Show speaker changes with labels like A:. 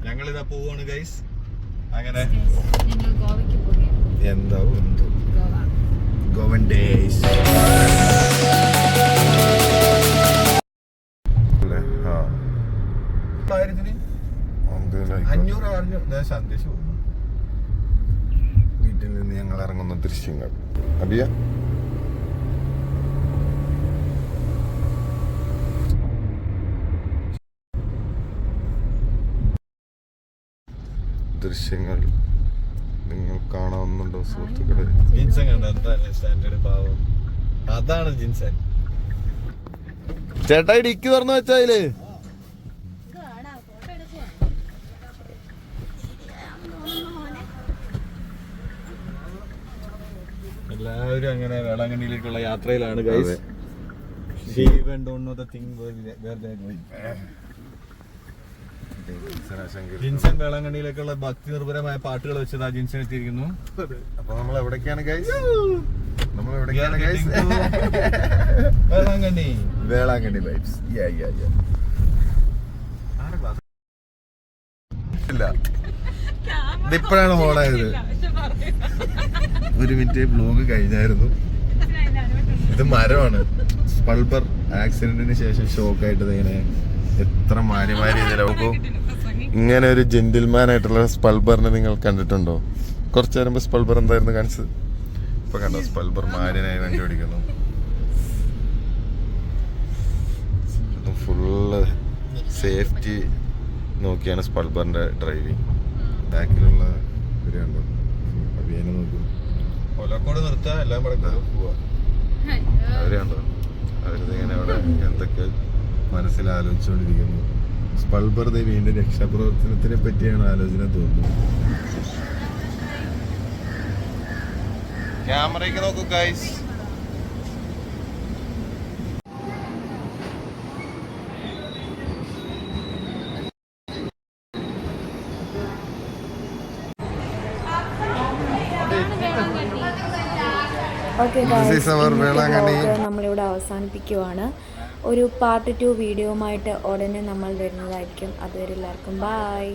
A: ഞങ്ങളിതാ പോവാണ് ഗൈസ്. അങ്ങനെ
B: ഗോവയ്ക്ക്
A: എന്താ ഗോവൻ ഡേയ്സ്. സന്ദേശം
B: വീട്ടിൽ നിന്ന് ഞങ്ങൾ ഇറങ്ങുന്ന ദൃശ്യങ്ങൾ. അബിയ ദൃശ്യങ്ങൾ നിങ്ങൾ കാണാവുന്നുണ്ടോ സുഹൃത്തുക്കളെ?
A: ജിൻസൻ കണ്ടോ എന്താ സ്റ്റാൻഡേർഡ് പാവം. അതാണ് ജിൻസൻ.
B: ചേട്ടാ ഡിക്കി തുറന്നു വെച്ചാല്
A: എല്ലാവരും അങ്ങനെ വേളാങ്കണ്ണിയിലേക്കുള്ള യാത്രയിലാണ് ഗൈസ്. ജിൻസൻ വേളാങ്കണ്ണിയിലേക്കുള്ള ഭക്തി നിർഭരമായ പാട്ടുകൾ വെച്ചത് ജിൻസൻ എത്തിയിരിക്കുന്നു.
B: അപ്പൊ നമ്മൾ എവിടേക്കാണ് ഗൈസ്? നമ്മൾ എവിടേക്കാണ് ഗൈസ്?
A: വേളാങ്കണ്ണി.
B: വേളാങ്കണ്ണി വൈബ്സ്. ഇല്ല, ഇതിപ്പോഴാണ് ഓണായത്. ഒരു മിനിറ്റ് ബ്ലോഗ് കഴിഞ്ഞായിരുന്നു. ഇത് മരമാണ്. സ്പൾബർ ആക്സിഡന്റിന് ശേഷം ഷോക്കായിട്ട് ഇങ്ങനെ എത്ര മാന്യമാരി നോക്കൂ. ഇങ്ങനെ ഒരു ജെന്റിൽമാൻ ആയിട്ടുള്ള സ്പൾബറിനെ നിങ്ങൾ കണ്ടിട്ടുണ്ടോ? കുറച്ചു നേരം സ്പൾബർ എന്തായിരുന്നു കാണിച്ചത്? ഇപ്പൊ കണ്ടോ സ്പൾബർ മാന്യനായി വണ്ടി ഓടിക്കുന്നു. ഫുള്ള് സേഫ്റ്റി നോക്കിയാണ് സ്പൾബറിന്റെ ഡ്രൈവിങ്. ബാക്കിലുള്ള ഒരു കണ്ടോ അഭിയാനെ നോക്കും.
A: ഒലക്കോട് നിർത്താ എല്ലാം പോവാ.
B: അവര് കണ്ടോ അവരിങ്ങനെ അവിടെ എന്തൊക്കെ മനസ്സിൽ ആലോചിച്ചുകൊണ്ടിരിക്കുന്നു. സ്പൾബർ വീണ്ടും രക്ഷാപ്രവർത്തനത്തിനെ പറ്റിയാണ് ആലോചന തോന്നുന്നു. ക്യാമറയ്ക്ക് നോക്കൂ ഗൈസ്.
C: ഓക്കെ നമ്മളിവിടെ അവസാനിപ്പിക്കുവാണ്. ഒരു പാർട്ട് 2 വീഡിയോയുമായിട്ട് ഉടനെ നമ്മൾ വരുന്നതായിരിക്കും. അതുവരെ എല്ലാവർക്കും ബൈ.